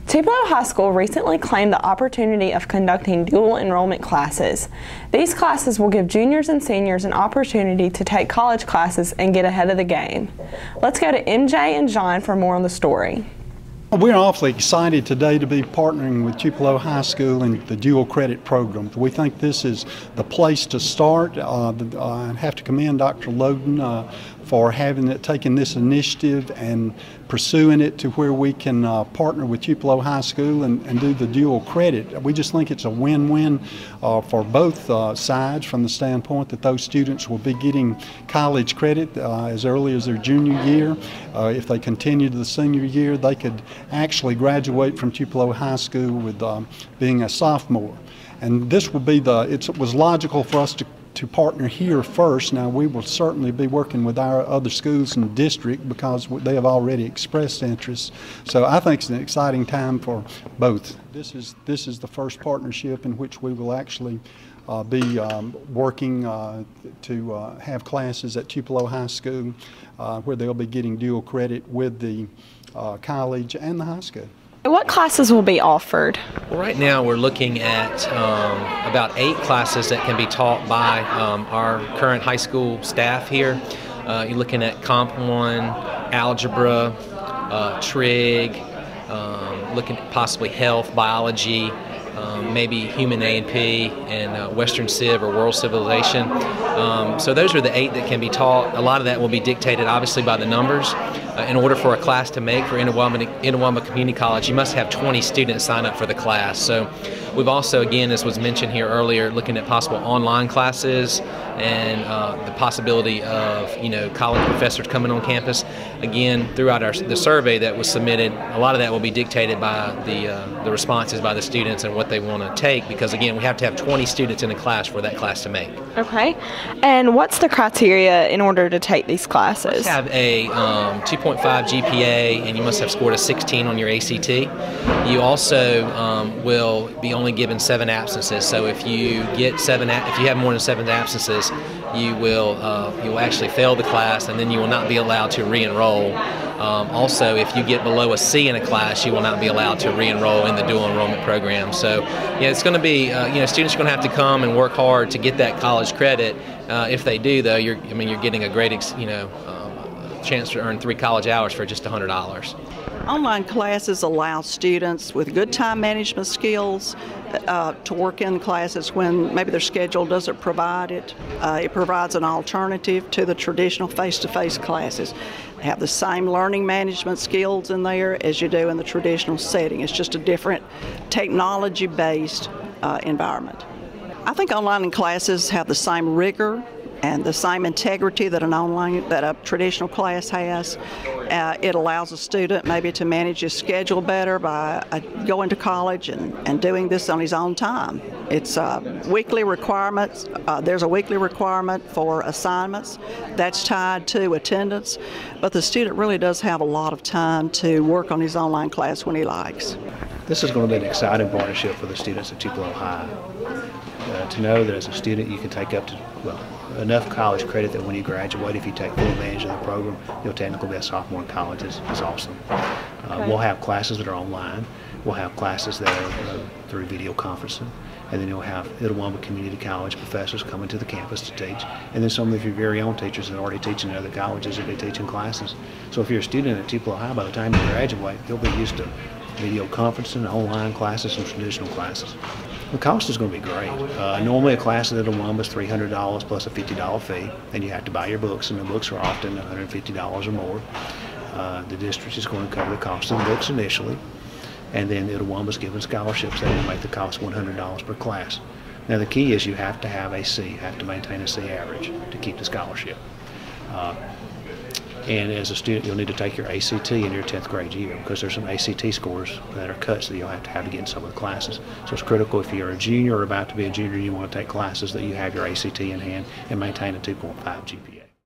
Tupelo High School recently claimed the opportunity of conducting dual enrollment classes. These classes will give juniors and seniors an opportunity to take college classes and get ahead of the game. Let's go to MJ and John for more on the story. We're awfully excited today to be partnering with Tupelo High School in the dual credit program. We think this is the place to start. I have to commend Dr. Loden for taking this initiative and pursuing it to where we can partner with Tupelo High School and do the dual credit. We just think it's a win-win for both sides, from the standpoint that those students will be getting college credit as early as their junior year. If they continue to the senior year, they could actually graduate from Tupelo High School with being a sophomore. And this will be it was logical for us to partner here first. Now, we will certainly be working with our other schools in the district because they have already expressed interest. So I think it's an exciting time for both. This is the first partnership in which we will actually be working to have classes at Tupelo High School where they'll be getting dual credit with the college and the high school. What classes will be offered? Well, right now we're looking at about 8 classes that can be taught by our current high school staff here. You're looking at Comp 1, Algebra, Trig, looking at possibly Health, Biology, maybe Human A&P, and Western Civ or World Civilization. So those are the 8 that can be taught. A lot of that will be dictated obviously by the numbers. In order for a class to make for Itawamba Community College, you must have 20 students sign up for the class. So we've also, again, as was mentioned here earlier, looking at possible online classes and the possibility of college professors coming on campus. Again, throughout the survey that was submitted, a lot of that will be dictated by the responses by the students and what they want to take, because again, we have to have 20 students in a class for that class to make. Okay, and what's the criteria in order to take these classes? You must have a 2.5 GPA, and you must have scored a 16 on your ACT. You also will be only given 7 absences. So if you have more than 7 absences, you will actually fail the class, and then you will not be allowed to re-enroll. Also, if you get below a C in a class, you will not be allowed to re-enroll in the dual enrollment program. So, yeah, it's going to be students are going to have to come and work hard to get that college credit. If they do, though, you're getting a great chance to earn 3 college hours for just $100. Online classes allow students with good time management skills to work in classes when maybe their schedule doesn't provide it. It provides an alternative to the traditional face-to-face classes. They have the same learning management skills in there as you do in the traditional setting. It's just a different technology-based environment. I think online classes have the same rigor and the same integrity that a traditional class has. It allows a student maybe to manage his schedule better by going to college and doing this on his own time. It's weekly requirements. There's a weekly requirement for assignments that's tied to attendance, but the student really does have a lot of time to work on his online class when he likes. This is going to be an exciting partnership for the students at Tupelo High. To know that as a student you can take up to enough college credit that when you graduate, if you take full advantage of the program, you'll technically be a sophomore in college is awesome. Okay. We'll have classes that are online. We'll have classes that are through video conferencing. And then you'll have Itawamba Community College professors coming to the campus to teach. And then some of your very own teachers that are already teaching at other colleges will be teaching classes. So if you're a student at Tupelo High, by the time you graduate, you'll be used to video conferencing, online classes, and traditional classes. The cost is going to be great. Normally a class at Itawamba is $300 plus a $50 fee, and you have to buy your books, and the books are often $150 or more. The district is going to cover the cost of the books initially, and then Itawamba is given scholarships that will make the cost $100 per class. Now the key is you have to have a C, you have to maintain a C average to keep the scholarship. And as a student, you'll need to take your ACT in your 10th grade year, because there's some ACT scores that are cuts that you'll have to get in some of the classes. So it's critical if you're a junior or about to be a junior, you want to take classes that you have your ACT in hand and maintain a 2.5 GPA.